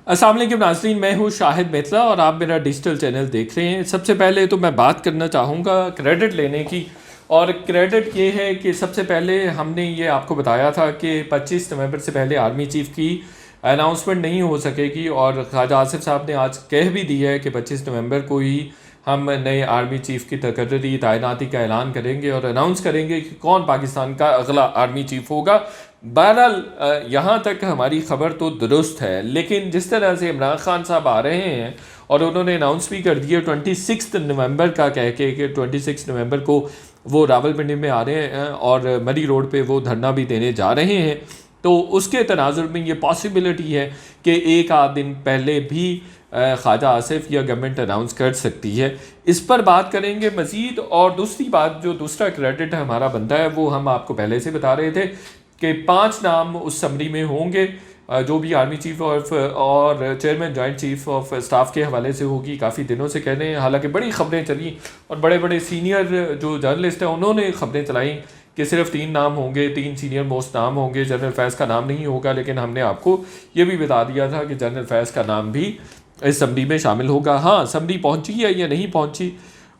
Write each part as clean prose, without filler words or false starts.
अस्सलाम वालेकुम नाज़रीन, मैं हूँ शाहिद मेतला और आप मेरा डिजिटल चैनल देख रहे हैं। सबसे पहले तो मैं बात करना चाहूँगा क्रेडिट लेने की। और क्रेडिट ये है कि सबसे पहले हमने ये आपको बताया था कि 25 नवंबर से पहले आर्मी चीफ़ की अनाउंसमेंट नहीं हो सकेगी, और ख्वाजा आसिफ साहब ने आज कह भी दिया है कि 25 नवंबर को ही हम नए आर्मी चीफ़ की तकर्री तैनाती का ऐलान करेंगे और अनाउंस करेंगे कि कौन पाकिस्तान का अगला आर्मी चीफ़ होगा। बहरहाल यहाँ तक हमारी ख़बर तो दुरुस्त है, लेकिन जिस तरह से इमरान खान साहब आ रहे हैं और उन्होंने अनाउंस भी कर दिया 26 नवंबर का कह के कि 26 नवंबर को वो रावलपिंडी में आ रहे हैं और मरी रोड पे वो धरना भी देने जा रहे हैं, तो उसके तनाजुर में ये पॉसिबिलिटी है कि एक आध दिन पहले भी ख्वाजा आसिफ या गवर्नमेंट अनाउंस कर सकती है। इस पर बात करेंगे मज़ीद। और दूसरी बात, जो दूसरा क्रेडिट हमारा बनता है वो हम आपको पहले से बता रहे थे कि 5 नाम उस समरी में होंगे जो भी आर्मी चीफ ऑफ और chairman joint chief of staff के हवाले से होगी। काफ़ी दिनों से कह रहे हैं, हालांकि बड़ी ख़बरें चली और बड़े बड़े सीनियर जो जर्नलिस्ट हैं उन्होंने ख़बरें चलाई कि सिर्फ 3 नाम होंगे, 3 सीनियर मोस्ट नाम होंगे, जनरल फैज़ का नाम नहीं होगा। लेकिन हमने आपको ये भी बता दिया था कि जनरल फैज़ का नाम भी इस समरी में शामिल होगा। हाँ, समरी पहुंची है या नहीं पहुंची,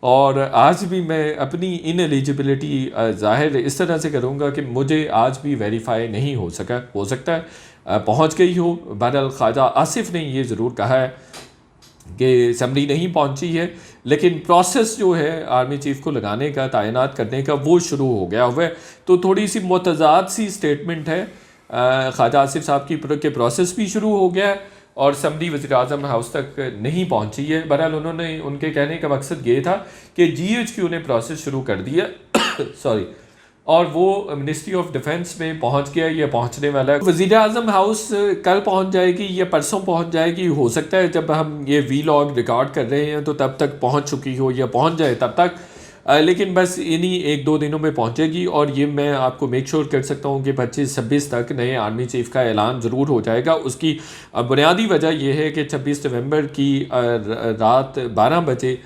और आज भी मैं अपनी इन एलिजिबिलिटी ज़ाहिर इस तरह से करूँगा कि मुझे आज भी वेरीफाई नहीं हो सका। हो सकता है पहुँच गई हो। बहरहाल ख्वाजा आसिफ ने ये ज़रूर कहा है कि समरी नहीं पहुँची है, लेकिन प्रोसेस जो है आर्मी चीफ़ को लगाने का, तैनात करने का, वो शुरू हो गया हुआ है। तो थोड़ी सी मुतज़ाद सी स्टेटमेंट है ख्वाजा आसिफ साहब की के प्रोसेस भी शुरू हो गया है और समरी वज़ीर-ए-आज़म हाउस तक नहीं पहुंची है। बहरहाल उन्होंने, उनके कहने का मकसद ये था कि GHQ ने प्रोसेस शुरू कर दिया सॉरी, और वो मिनिस्ट्री ऑफ डिफेंस में पहुंच गया या पहुंचने वाला है। वज़ीर-ए-आज़म हाउस कल पहुंच जाएगी या परसों पहुंच जाएगी, हो सकता है जब हम ये वीलॉग रिकॉर्ड कर रहे हैं तो तब तक पहुंच चुकी हो या पहुंच जाए तब तक, लेकिन बस इन्हीं 1-2 दिनों में पहुंचेगी। और ये मैं आपको मेक श्योर कर सकता हूं कि 25-26 तक नए आर्मी चीफ़ का ऐलान ज़रूर हो जाएगा। उसकी बुनियादी वजह यह है कि 26 नवंबर की रात 12 बजे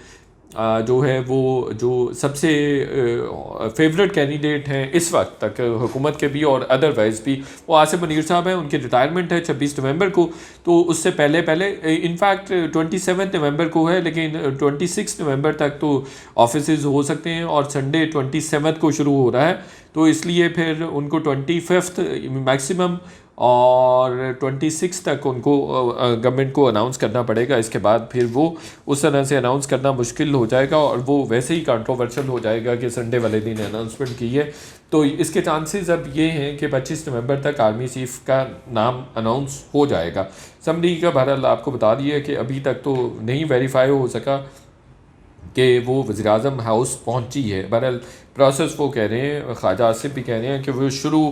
जो है वो जो सबसे फेवरेट कैंडिडेट हैं इस वक्त तक हुकूमत के भी और अदरवाइज़ भी, वो आसिफ मुनीर साहब हैं। उनकी रिटायरमेंट है 26 नवंबर को, तो उससे पहले पहले इनफैक्ट 27 नवंबर को है, लेकिन 26 नवंबर तक तो ऑफिसेज हो सकते हैं और संडे 27 को शुरू हो रहा है, तो इसलिए फिर उनको 25 मैक्सिमम और 26 तक उनको गवर्नमेंट को अनाउंस करना पड़ेगा। इसके बाद फिर वो उस तरह से अनाउंस करना मुश्किल हो जाएगा और वो वैसे ही कंट्रोवर्शियल हो जाएगा कि संडे वाले दिन अनाउंसमेंट की है। तो इसके चांसेस अब ये हैं कि 25 नवंबर तक आर्मी चीफ़ का नाम अनाउंस हो जाएगा। समरी का बहरहाल आपको बता दिया कि अभी तक तो नहीं वेरीफाई हो सका कि वो वज़ीर-ए-आज़म हाउस पहुंची है। बहरहाल प्रोसेस वो कह रहे हैं, ख्वाजा आसिफ भी कह रहे हैं कि वो शुरू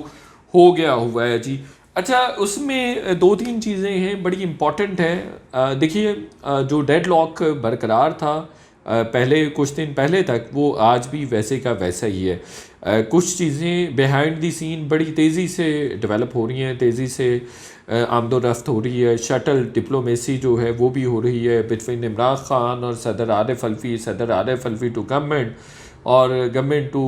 हो गया हुआ है जी। अच्छा, उसमें 2-3 चीज़ें हैं बड़ी इम्पॉर्टेंट हैं। देखिए, जो डेड लॉक बरकरार था पहले कुछ दिन पहले तक, वो आज भी वैसे का वैसा ही है। कुछ चीज़ें बिहाइंड दी सीन बड़ी तेज़ी से डेवलप हो रही हैं, तेज़ी से आमदोरफ्त हो रही है। शटल डिप्लोमेसी जो है वो भी हो रही है बिटवीन इमरान खान और सदर आरिफ अलवी, सदर आरिफ अलवी टू गवर्नमेंट और government to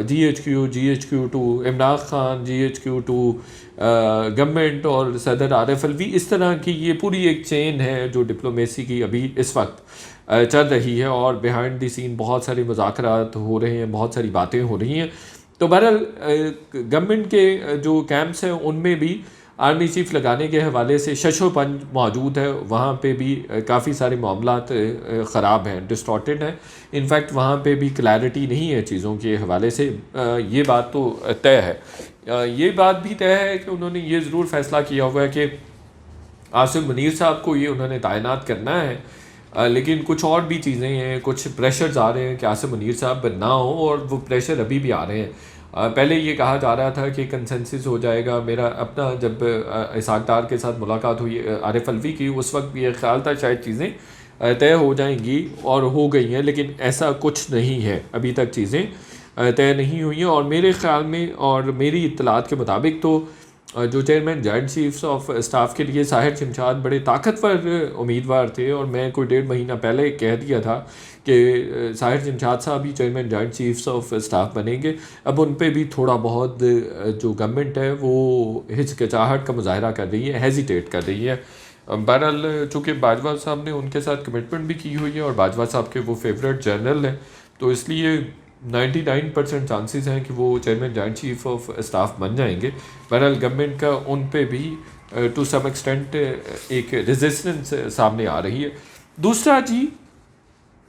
GHQ to Imran Khan, GHQ to government और सदर आरिफ अलवी। इस तरह की ये पूरी एक चेन है जो डिप्लोमेसी की अभी इस वक्त चल रही है और बिहाइंड द सीन बहुत सारे मुज़ाकरात हो रहे हैं, बहुत सारी बातें हो रही हैं। तो बहरहाल गवर्नमेंट के जो कैंप्स हैं उनमें भी आर्मी चीफ़ लगाने के हवाले से शशोपंज मौजूद है। वहाँ पे भी काफ़ी सारे मामलात ख़राब हैं, डिस्टॉर्टेड हैं। इनफैक्ट वहाँ पे भी क्लैरिटी नहीं है चीज़ों के हवाले से। ये बात तो तय है। ये बात भी तय है कि उन्होंने ये ज़रूर फ़ैसला किया हुआ है कि आसिफ मुनीर साहब को ये उन्होंने तैनात करना है। लेकिन कुछ और भी चीज़ें हैं, कुछ प्रेशर्स आ रहे हैं कि आसिफ मुनीर साहब ना हो, और वो प्रेशर अभी भी आ रहे हैं। पहले ये कहा जा रहा था कि कंसेंसस हो जाएगा। मेरा अपना जब इसहाक डार के साथ मुलाकात हुई आरिफ अलवी की, उस वक्त भी ये ख्याल था शायद चीज़ें तय हो जाएंगी और हो गई हैं, लेकिन ऐसा कुछ नहीं है। अभी तक चीज़ें तय नहीं हुई हैं और मेरे ख़्याल में और मेरी इत्तलात के मुताबिक तो जो chairman joint chiefs of staff के लिए साहिर शमशाद बड़े ताकतवर उम्मीदवार थे और मैं कोई 1.5 महीना पहले कह दिया था कि साहिर शमशाद साहब ही chairman joint chiefs of staff बनेंगे। अब उन पे भी थोड़ा बहुत जो गवर्नमेंट है वो हिचकिचाहट का मुजाहरा कर रही है, हेजिटेट कर रही है। बहरहाल चूँकि बाजवा साहब ने उनके साथ कमिटमेंट भी की हुई है और बाजवा साहब के वो फेवरेट जनरल हैं, तो इसलिए 99% चांसेस हैं कि वो chairman joint chief of staff बन जाएंगे। बहरहाल गवर्नमेंट का उन पे भी टू सम एक्सटेंट एक रेजिस्टेंस सामने आ रही है। दूसरा जी,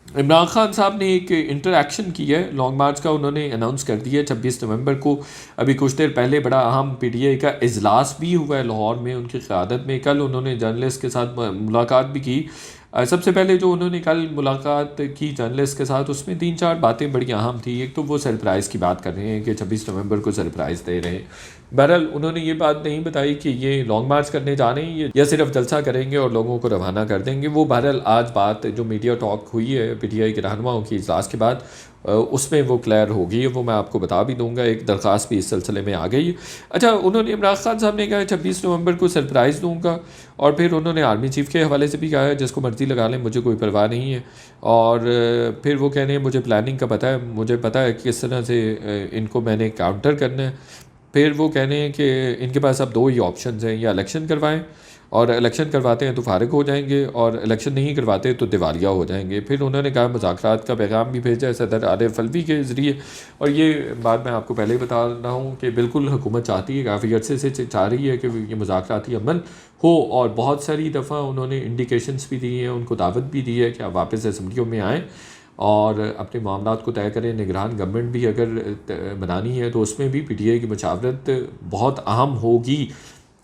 इमरान खान साहब ने एक इंटरैक्शन किया है लॉन्ग मार्च का, उन्होंने अनाउंस कर दिया है 26 नवंबर को। अभी कुछ देर पहले बड़ा अहम पीटीआई का इजलास भी हुआ है लाहौर में उनकी क़यादत में। कल उन्होंने जर्नलिस्ट के साथ मुलाकात भी की। सबसे पहले जो उन्होंने कल मुलाकात की जर्नलिस्ट के साथ, उसमें 3-4 बातें बड़ी अहम थी। एक तो वो सरप्राइज़ की बात कर रहे हैं कि 26 नवंबर को सरप्राइज़ दे रहे हैं। बहरहाल उन्होंने ये बात नहीं बताई कि ये लॉन्ग मार्च करने जा रहे हैं या सिर्फ जलसा करेंगे और लोगों को रवाना कर देंगे। वो बहरहाल आज बात जो मीडिया टॉक हुई है पीटीआई के रहनुमाओं की इजलास के बाद, उसमें वो क्लियर होगी, वो मैं आपको बता भी दूंगा। एक दरख्वास्त भी इस सिलसिले में आ गई। अच्छा, उन्होंने इमरान खान साहब ने कहा 26 नवंबर को सरप्राइज़ दूंगा, और फिर उन्होंने आर्मी चीफ़ के हवाले से भी कहा है जिसको मर्ज़ी लगा लें, मुझे कोई परवाह नहीं है। और फिर वो कह रहे हैं मुझे प्लानिंग का पता है, मुझे पता है कि किस तरह से इनको मैंने काउंटर करना है। फिर वो कह रहे हैं कि इनके पास अब 2 ही ऑप्शन हैं, या इलेक्शन करवाएं, और इलेक्शन करवाते हैं तो फारिग हो जाएंगे, और इलेक्शन नहीं करवाते तो दिवालिया हो जाएंगे। फिर उन्होंने कहा मुज़ाकरात का पैगाम भी भेजा है सदर आरिफ अलवी के ज़रिए, और ये बात मैं आपको पहले ही बता रहा हूँ कि बिल्कुल हुकूमत चाहती है, काफ़ी अर्से से चाह रही है कि ये मुज़ाकराती अमल हो। और बहुत सारी दफ़ा उन्होंने इंडिकेशंस भी दी हैं, उनको दावत भी दी है कि आप वापस असम्बलियों में आएँ और अपने मामलात को तय करें। निगरान गवर्नमेंट भी अगर बनानी है तो उसमें भी पीटीआई की मशावरत बहुत अहम होगी।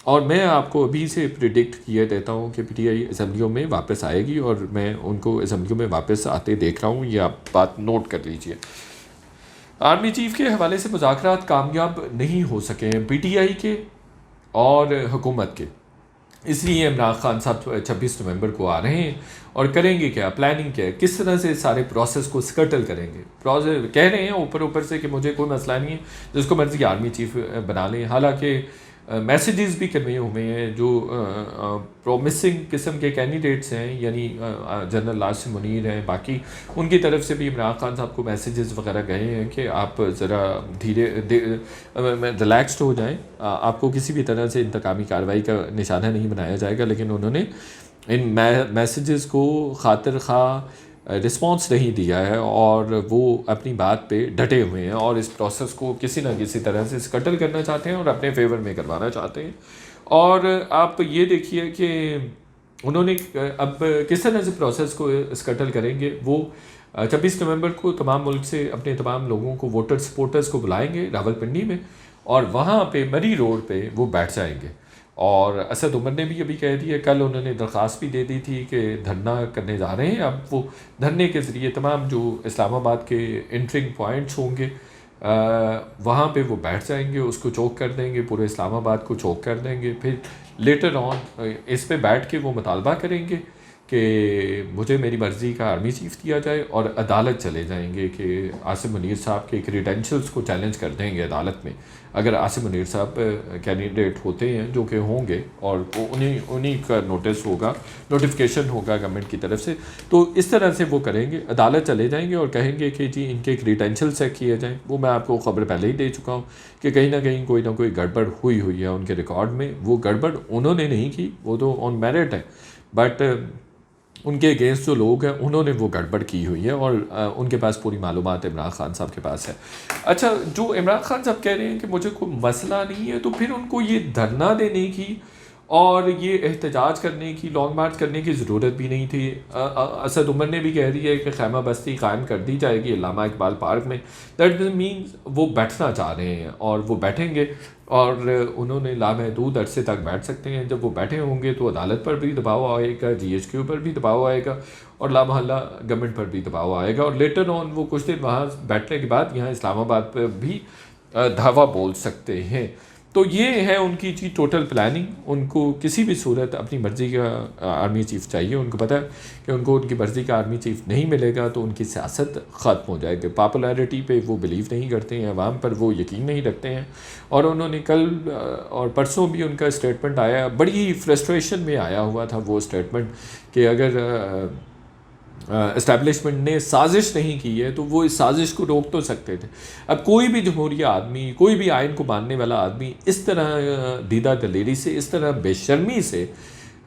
और मैं आपको अभी से प्रिडिक्ट किए देता हूँ कि पीटीआई असम्बलियों में वापस आएगी, और मैं उनको असम्बलियों में वापस आते देख रहा हूँ। ये आप बात नोट कर लीजिए। आर्मी चीफ़ के हवाले से मुज़ाकरात कामयाब नहीं हो सके हैं पीटीआई के और हुकूमत के, इसलिए इमरान खान साहब 26 नवंबर को आ रहे हैं। और करेंगे क्या, प्लानिंग क्या है, किस तरह से सारे प्रोसेस को स्कटल करेंगे। प्रोसेस कह रहे हैं ऊपर ऊपर से कि मुझे कोई मसला नहीं है, जिसको मर्जी आर्मी चीफ बना लें। हालांकि मैसेजेस भी कन्वे हुए हैं, जो प्रोमिसिंग किस्म के कैंडिडेट्स हैं, यानी जनरल आसिम मुनीर हैं, बाकी उनकी तरफ से भी इमरान खान साहब को मैसेजेस वगैरह गए हैं कि आप ज़रा धीरे रिलैक्स्ड हो जाएं, आपको किसी भी तरह से इंतकामी कार्रवाई का निशाना नहीं बनाया जाएगा। लेकिन उन्होंने इन मैसेजेस को खातिर खा रिस्पॉन्स नहीं दिया है, और वो अपनी बात पे डटे हुए हैं, और इस प्रोसेस को किसी ना किसी तरह से स्कटल करना चाहते हैं और अपने फेवर में करवाना चाहते हैं। और आप ये देखिए कि उन्होंने अब किस तरह से प्रोसेस को स्कटल करेंगे। वो 26 नवंबर को तमाम मुल्क से अपने तमाम लोगों को, वोटर सपोर्टर्स को बुलाएंगे रावलपिंडी में, और वहाँ पे मरी रोड पे वो बैठ जाएंगे। और असद उमर ने भी अभी कह दिया, कल उन्होंने दरख्वास्त भी दे दी थी कि धरना करने जा रहे हैं। अब वो धरने के ज़रिए तमाम जो इस्लामाबाद के एंट्रिंग पॉइंट्स होंगे वहाँ पे वो बैठ जाएंगे, उसको चौक कर देंगे, पूरे इस्लामाबाद को चौक कर देंगे। फिर लेटर ऑन इस पे बैठ के वो मुतालबा करेंगे कि मुझे मेरी मर्ज़ी का आर्मी चीफ़ दिया जाए, और अदालत चले जाएंगे कि आसिम मुनीर साहब के क्रीडेंशियल्स को चैलेंज कर देंगे अदालत में। अगर आसिम मुनीर साहब कैंडिडेट होते हैं, जो कि होंगे, और वो उन्हीं का नोटिस होगा, नोटिफिकेशन होगा गवर्नमेंट की तरफ से, तो इस तरह से वो करेंगे। अदालत चले जाएंगे और कहेंगे कि जी इनके क्रीडेंशियल्स चेक किए जाएँ। वो मैं आपको खबर पहले ही दे चुका हूँ कि कहीं ना कोई गड़बड़ हुई है उनके रिकॉर्ड में। वो गड़बड़ उन्होंने नहीं की, वो तो ऑन मेरिट है, बट उनके अगेंस्ट जो लोग हैं उन्होंने वो गड़बड़ की हुई है, और उनके पास पूरी मालूमात इमरान खान साहब के पास है। अच्छा, जो इमरान खान साहब कह रहे हैं कि मुझे कोई मसला नहीं है, तो फिर उनको ये धरना देने की और ये एहतजाज करने की, लॉन्ग मार्च करने की ज़रूरत भी नहीं थी। असद उमर ने भी कह दिया है कि खैमा बस्ती कायम कर दी जाएगी अल्लामा इकबाल पार्क में। दैट मीन्स वो बैठना चाह रहे हैं, और वो बैठेंगे, और उन्होंने लामहदूद अरसे तक बैठ सकते हैं। जब वो बैठे होंगे तो अदालत पर भी दबाव आएगा, GHQ पर भी दबाव आएगा, और लामहल्ला गवर्नमेंट पर भी दबाव आएगा। और लेटर ऑन वो कुछ दिन वहाँ बैठने के बाद यहाँ इस्लामाबाद पर भी धावा बोल सकते हैं। तो ये है उनकी जी टोटल प्लानिंग। उनको किसी भी सूरत अपनी मर्ज़ी का आर्मी चीफ़ चाहिए। उनको पता है कि उनको उनकी मर्ज़ी का आर्मी चीफ़ नहीं मिलेगा तो उनकी सियासत ख़त्म हो जाएगी। पॉपुलैरिटी पे वो बिलीव नहीं करते हैं, अवाम पर वो यकीन नहीं रखते हैं। और उन्होंने कल और परसों भी उनका स्टेटमेंट आया, बड़ी फ्रस्ट्रेशन में आया हुआ था वो स्टेटमेंट कि अगर इस्टेब्लिशमेंट ने साजिश नहीं की है तो वो इस साजिश को रोक तो सकते थे। अब कोई भी जमहूरिया आदमी, कोई भी आइन को मानने वाला आदमी इस तरह दीदा दलेरी से, इस तरह बेशर्मी से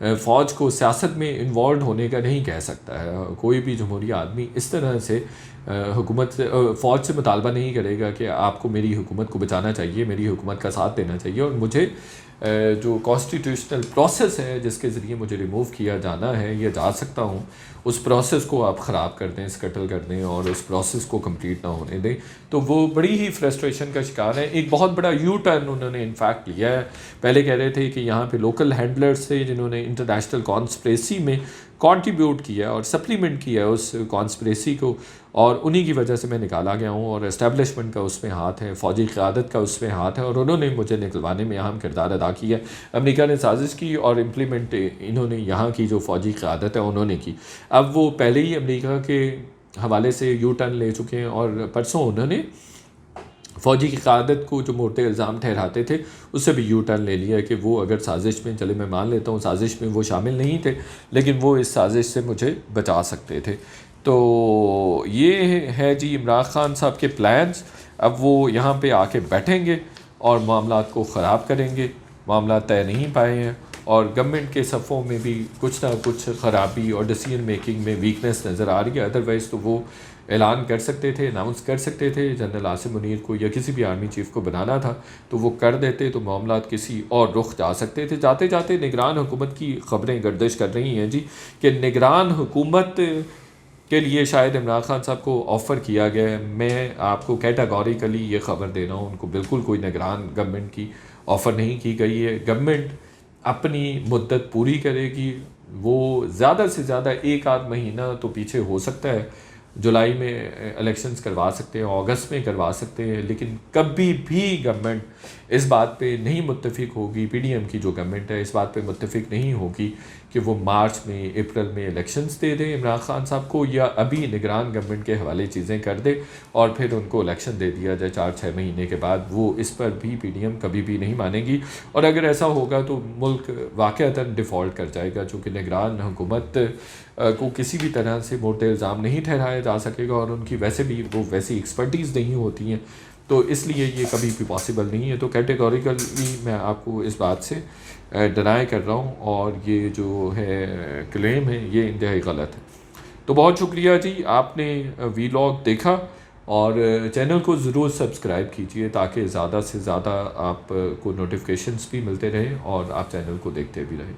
फ़ौज को सियासत में इन्वॉल्व होने का नहीं कह सकता है। कोई भी जमहूरी आदमी इस तरह से हुकूमत से फ़ौज से मुतालबा नहीं करेगा कि आपको मेरी हुकूमत को बचाना चाहिए, मेरी हुकूमत का साथ देना चाहिए और मुझे जो कॉन्स्टिट्यूशनल प्रोसेस है जिसके ज़रिए मुझे रिमूव किया जाना है या जा सकता हूँ, उस प्रोसेस को आप ख़राब कर दें, स्कटल कर दें और उस प्रोसेस को कंप्लीट ना होने दें, तो वो बड़ी ही फ्रस्ट्रेशन का शिकार है। एक बहुत बड़ा यू टर्न उन्होंने इनफैक्ट लिया है। पहले कह रहे थे कि यहाँ पे लोकल हैंडलर्स थे जिन्होंने इंटरनेशनल कॉन्स्पिरेसी में कंट्रीब्यूट किया और सप्लीमेंट किया उस कॉन्स्पिरेसी को, और उन्हीं की वजह से मैं निकाला गया हूँ और एस्टेब्लिशमेंट का उसमें हाथ है, फ़ौजी क़यादत का उसमें हाथ है और उन्होंने मुझे निकलवाने में अहम किरदार अदा किया। अमेरिका ने साजिश की और इम्प्लीमेंट इन्होंने यहाँ की जो फ़ौजी क़यादत है उन्होंने की। अब वो पहले ही अमेरिका के हवाले से यू टर्न ले चुके हैं और परसों उन्होंने फ़ौजी की क़यादत को जो मोटे इल्ज़ाम ठहराते थे उससे भी यू टर्न ले लिया कि वो अगर साजिश में, चले मैं मान लेता हूँ साजिश में वो शामिल नहीं थे, लेकिन वो इस साजिश से मुझे बचा सकते थे। तो ये है जी इमरान ख़ान साहब के प्लान्स। अब वो यहाँ पे आके बैठेंगे और मामलात को ख़राब करेंगे। मामला तय नहीं पाए हैं और गवर्नमेंट के सफ़ों में भी कुछ ना कुछ ख़राबी और डिसीजन मेकिंग में वीकनेस नज़र आ रही है। अदरवाइज़ तो वो ऐलान कर सकते थे, अनाउंस कर सकते थे, जनरल आसिम मुनीर को या किसी भी आर्मी चीफ़ को बनाना था तो वो कर देते, तो मामलात किसी और रुख जा सकते थे। जाते जाते निगरान हुकूमत की ख़बरें गर्दिश कर रही हैं जी कि निगरान हुकूमत के लिए शायद इमरान खान साहब को ऑफ़र किया गया है। मैं आपको कैटेगोरिकली ये ख़बर दे रहा हूँ, उनको बिल्कुल कोई निगरान गवर्नमेंट की ऑफ़र नहीं की गई है। गवर्नमेंट अपनी मुद्दत पूरी करेगी, वो ज़्यादा से ज़्यादा एक आध महीना तो पीछे हो सकता है, जुलाई में इलेक्शंस करवा सकते हैं, अगस्त में करवा सकते हैं, लेकिन कभी भी गवर्नमेंट इस बात पे नहीं मुत्तफ़िक होगी, पीडीएम की जो गवर्नमेंट है इस बात पे मुत्तफ़िक नहीं होगी कि वो मार्च में, अप्रैल में इलेक्शंस दे दें इमरान खान साहब को, या अभी निगरान गवर्नमेंट के हवाले चीज़ें कर दे और फिर उनको इलेक्शन दे दिया जाए 4-6 महीने के बाद। वो इस पर भी पीडीएम कभी भी नहीं मानेगी और अगर ऐसा होगा तो मुल्क वाक़अतन डिफ़ॉल्ट कर जाएगा, चूँकि निगरान हुकूमत को किसी भी तरह से मोटे इल्ज़ाम नहीं ठहराया जा सकेगा और उनकी वैसे भी वो वैसी एक्सपर्टीज़ नहीं होती हैं, तो इसलिए ये कभी भी पॉसिबल नहीं है। तो कैटेगोरिकली मैं आपको इस बात से डिनाई कर रहा हूँ और ये जो है क्लेम है ये इंतहाई गलत है। तो बहुत शुक्रिया जी, आपने वीलॉग देखा और चैनल को ज़रूर सब्सक्राइब कीजिए ताकि ज़्यादा से ज़्यादा आपको नोटिफिकेशंस भी मिलते रहें और आप चैनल को देखते भी रहें।